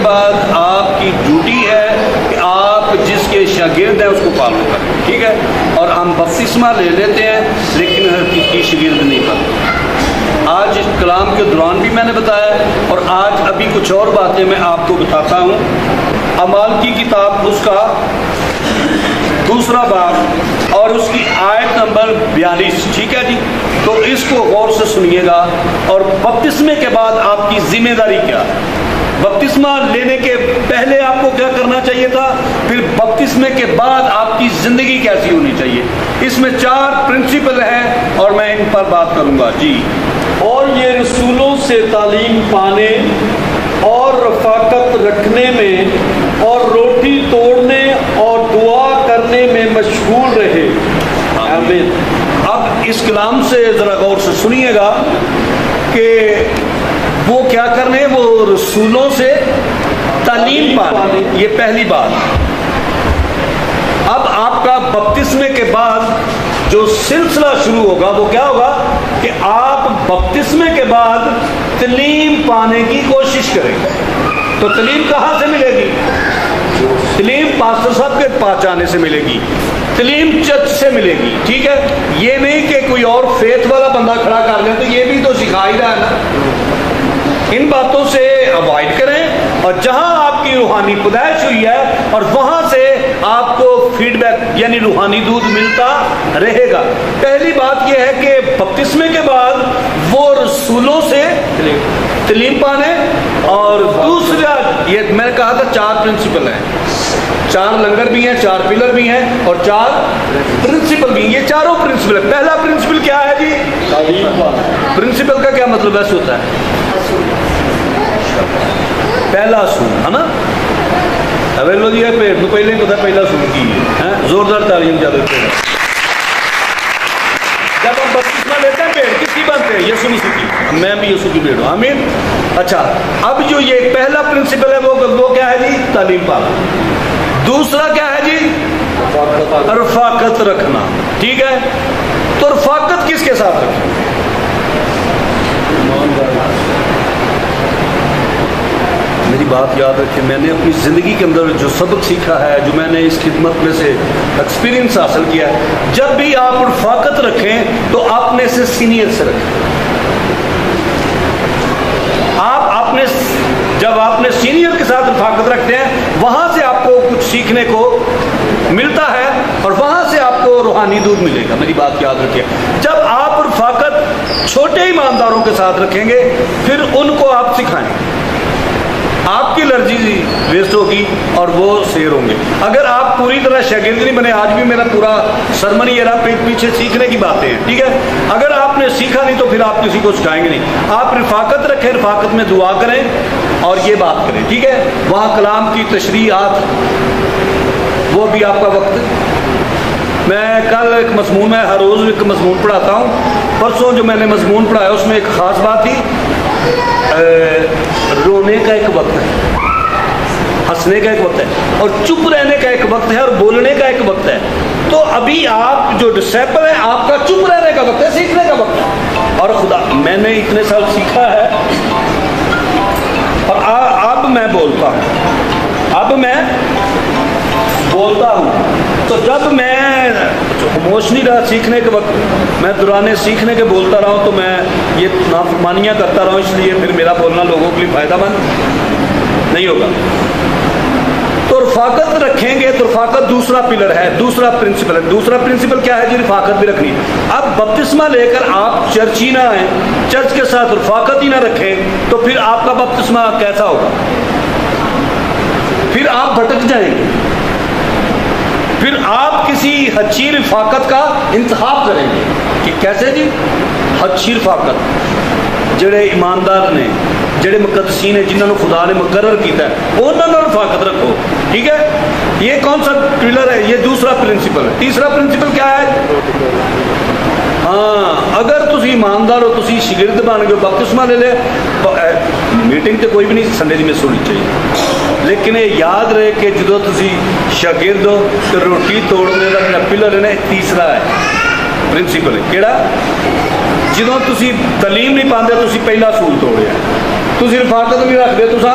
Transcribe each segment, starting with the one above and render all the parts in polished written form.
بعد آپ کی ڈیوٹی ہے کہ آپ جس کے شاگرد ہیں اس کو فالو کریں، ٹھیک ہے؟ اور ہم بپتسمہ لے لیتے ہیں لیکن حقیقی شاگرد نہیں بنتے۔ آج اس کلام کے دوران بھی میں نے بتایا اور آج ابھی کچھ اور باتیں میں آپ کو بتاتا ہوں۔ اعمال کی کتاب اس کا 2 باب اور اس کی آیت نمبر 42، ٹھیک ہے جی؟ تو اس کو غور سے سنیے گا۔ اور بپتسمے کے بعد آپ کی ذمہ داری کیا ہے؟ بپتسمہ لینے کے پہلے آپ کو کیا کرنا چاہیے تھا، پھر بپتسمے کے بعد آپ کی زندگی کیسی ہونی چاہیے؟ اس میں 4 پرنسپل ہیں اور میں ان پر بات کروں گا جی۔ اور یہ رسولوں سے تعلیم پانے اور رفاقت رکھنے میں اور روٹی توڑنے اور دعا کرنے میں مشغول رہے۔ آمین۔ اب اس کلام سے ذرا غور سے سنیے گا کہ وہ کیا کرنے، وہ رسولوں سے تعلیم پانے، یہ پہلی بات۔ اب آپ کا بپتسمے کے بعد جو سلسلہ شروع ہوگا وہ کیا ہوگا کہ آپ بپتسمے کے بعد تعلیم پانے کی کوشش کریں گے۔ تو تعلیم کہاں سے ملے گی؟ تعلیم پاسٹر صاحب کے پاس جانے سے ملے گی، تعلیم چرچ سے ملے گی، ٹھیک ہے؟ یہ نہیں کہ کوئی اور فیتھ والا بندہ کھڑا کر لیں تو یہ بھی تو سکھا ہی رہا ہے نا۔ ان باتوں سے اوائڈ کریں اور جہاں آپ کی روحانی پیدائش ہوئی ہے اور وہاں سے آپ کو فیڈ بیک یعنی روحانی دودھ ملتا رہے گا۔ پہلی بات یہ ہے کہ بپتسمے کے بعد وہ رسولوں سے تعلیم پانے، اور دوسرا یہ میں نے کہا تھا 4 پرنسپل ہیں، 4 لنگر بھی ہیں، 4 پلر بھی ہیں اور 4 پرنسپل بھی ہیں۔ یہ چاروں پرنسپل ہے۔ پہلا پرنسپل کیا ہے جی؟ پرنسپل کا کیا مطلب ایسے ہوتا ہے؟ پہلا اصول ہے نا؟ اویلو جی ہے پیڑ تو پہلے ہی پتا پہلا اصول کی ہے، زوردار تعلیم جب دیتے ہیں۔ جب ہم بپتسمہ لیتے ہیں پیڑ کس کی بنتے ہیں؟ یسوع مسیح کی، میں بھی یسوع کی پیڑ ہوں، آمین۔ اچھا، اب جو یہ پہلا پرنسپل ہے وہ کیا ہے جی؟ تعلیم پانا۔ دوسرا کیا ہے جی؟ رفاقت رکھنا، ٹھیک ہے؟ تو رفاقت کس کے ساتھ رکھیں؟ میری بات یاد رکھیں، میں نے اپنی زندگی کے اندر جو سبق سیکھا ہے، جو میں نے اس خدمت میں سے ایکسپیرینس حاصل کیا ہے، جب بھی آپ رفاقت رکھیں تو اپنے سے سینئر سے رکھیں۔ جب آپ نے سینئر کے ساتھ رفاقت رکھتے ہیں وہاں سے آپ کو کچھ سیکھنے کو ملتا ہے اور وہاں سے آپ کو روحانی دودھ ملے گا۔ میری بات یاد رکھیں، جب آپ رفاقت چھوٹے ایمانداروں کے ساتھ رکھیں گے پھر ان کو آپ سکھائیں، آپ کی الرجی ویسٹ ہوگی اور وہ سیر ہوں گے۔ اگر آپ پوری طرح شاگرد نہیں بنے، آج بھی میرا پورا سرمن یہ رہا پیچھے سیکھنے کی باتیں ہیں، ٹھیک ہے؟ اگر آپ نے سیکھا نہیں تو پھر آپ کسی کو سکھائیں گے نہیں۔ آپ رفاقت رکھیں، رفاقت میں دعا کریں اور یہ بات کریں، ٹھیک ہے؟ وہاں کلام کی تشریحات وہ بھی آپ کا وقت، میں کل ایک مضمون میں ہر روز ایک مضمون پڑھاتا ہوں، پرسوں جو میں نے مضمون پڑھایا اس میں ایک خاص بات تھی، رونے کا ایک وقت ہے، ہنسنے کا ایک وقت ہے اور چپ رہنے کا ایک وقت ہے اور بولنے کا ایک وقت ہے۔ تو ابھی آپ جو ڈسیپل ہیں آپ کا چپ رہنے کا وقت ہے، سیکھنے کا وقت ہے۔ اور خدا میں نے اتنے سال سیکھا ہے اور اب میں بولتا ہوں، تو جب میں خاموش نہیں رہا سیکھنے کے وقت، میں دوران سیکھنے کے بولتا رہا ہوں تو میں یہ نافرمانیاں کرتا رہا ہوں، اس لیے پھر میرا بولنا لوگوں کے لیے فائدہ مند نہیں ہوگا۔ تو رفاقت رکھیں گے تو رفاقت دوسرا پلر ہے، دوسرا پرنسپل ہے۔ دوسرا پرنسپل کیا ہے جی؟ رفاقت بھی رکھنی۔ اب بپتسمہ لے کر آپ چرچ ہی نہ آئیں، چرچ کے ساتھ رفاقت ہی نہ رکھیں تو پھر آپ کا بپتسمہ کیسا ہوگا؟ پھر آپ بھٹک جائیں گے، پھر آپ کسی اچھی رفاقت کا انتخاب کریں گے کہ کیسے جی؟ اچھی رفاقت، جڑے ایماندار نے، جڑے مقدسین ہیں، جنہوں نے خدا نے مقرر کیتا ہے انہوں نے رفاقت رکھو، ٹھیک ہے؟ یہ کون سا پلر ہے؟ یہ دوسرا پرنسپل ہے۔ تیسرا پرنسپل کیا ہے؟ ہاں، اگر تسی ایماندار ہو، تسی شاگرد بن گئے، بپتسمہ لے لے، میٹنگ تو کوئی بھی نہیں سنڈے دی مس ہونی چاہیے، لیکن یہ یاد رہے کہ جدو تسی شاگرد ہو تو روٹی توڑنے کا جڑا پلر ہے نا، تیسرا ہے پرنسپل ہے۔ کیڑا؟ جدو تسی تعلیم نہیں پاندے تسی پہلا اصول توڑیا، تسی رفاقت نہیں رکھتے، تسا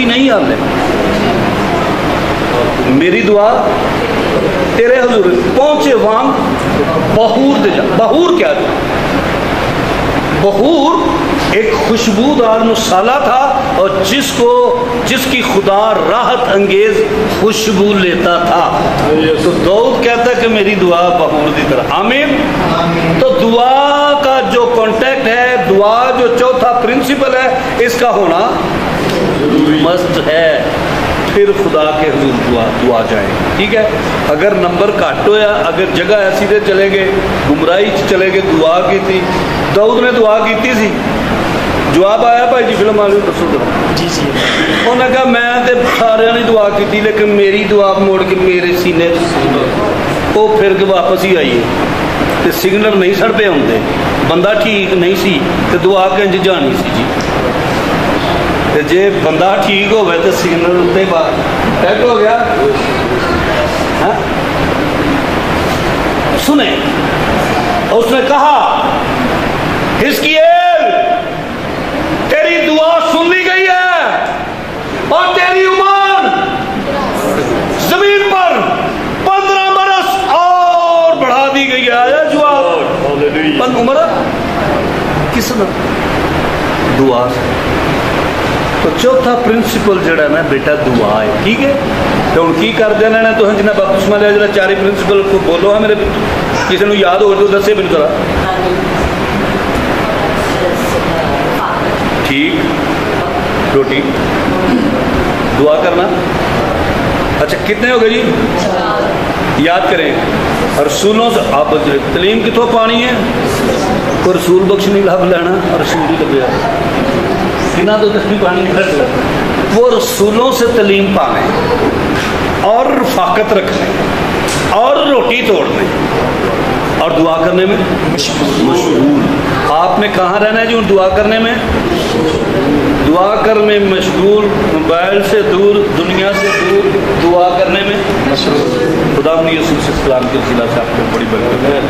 پہنچی نہیں آنے میری دعا تیرے حضور پہنچے وہاں بہور دے جا. بہور کیا تھا؟ بہور ایک خوشبودار مسالہ تھا اور جس کی خدا راحت انگیز خوشبو لیتا تھا. تو داؤد کہتا ہے کہ میری دعا بہور دی طرح. آمین. تو دعا کا جو کانٹیکٹ ہے, دعا جو چوتھا پرنسپل ہے, اس کا ہونا مست ہے. پھر خدا کے حضور دعا جائیں. ٹھیک ہے. اگر نمبر کٹ ہویا, اگر جگہ ایسی دے چلے گئے, گمراہی چلے گئے, دعا کی تھی. داؤد نے دعا کی سی, جواب آیا بھائی جی فلم والے دسو جی جی. انہوں نے کہا میں تے سارے نے دعا کی لیکن میری دعا موڑ کے میرے سینے وہ پھر کے واپس ہی آئی ہے. سگنل نہیں سڑ پہ ہوندے, بندہ ٹھیک نہیں سی تو دعا کنج جانی سی جی. جے بندہ ٹھیک ہوئے تو سگنل اتنے ٹیک ہو گیا. سنیں, اس نے کہا حزقیل تیری دعا سن لی گئی ہے اور تیری عمر زمین پر 15 برس اور بڑھا دی گئی ہے. آیا جواب؟ عمر کس نے دعا سے. تو چوتھا پرنسپل جڑا نا بیٹا دعا ہے. ٹھیک ہے. تو ہوں کی کر دینا نا تو جنہیں بپتسمہ لیا جڑا چاری پرنسپل کو بولو. ہے میرے کسی نے یاد ہو تو دسے بھی نہیں کرا. ٹھیک, روٹی, دعا کرنا. اچھا کتنے ہو گئے جی؟ یاد کریں. رسولوں سے آپ تعلیم کتوں پانی ہے؟ کوئی رسول بخش نہیں لب لینا اور رسول ہی لبیا بنا تو بھی پانی نہیں. وہ رسولوں سے تعلیم پانے اور رفاقت رکھنے اور روٹی توڑنے اور دعا کرنے میں مشغول. آپ نے کہاں رہنا ہے جی دعا کرنے میں؟ دعا کرنے میں مشغول, موبائل سے دور, دنیا سے دور, دعا کرنے میں مشغول. خدا یوسف السلام کے وسیلہ سے آپ کو بڑی برکت ہے.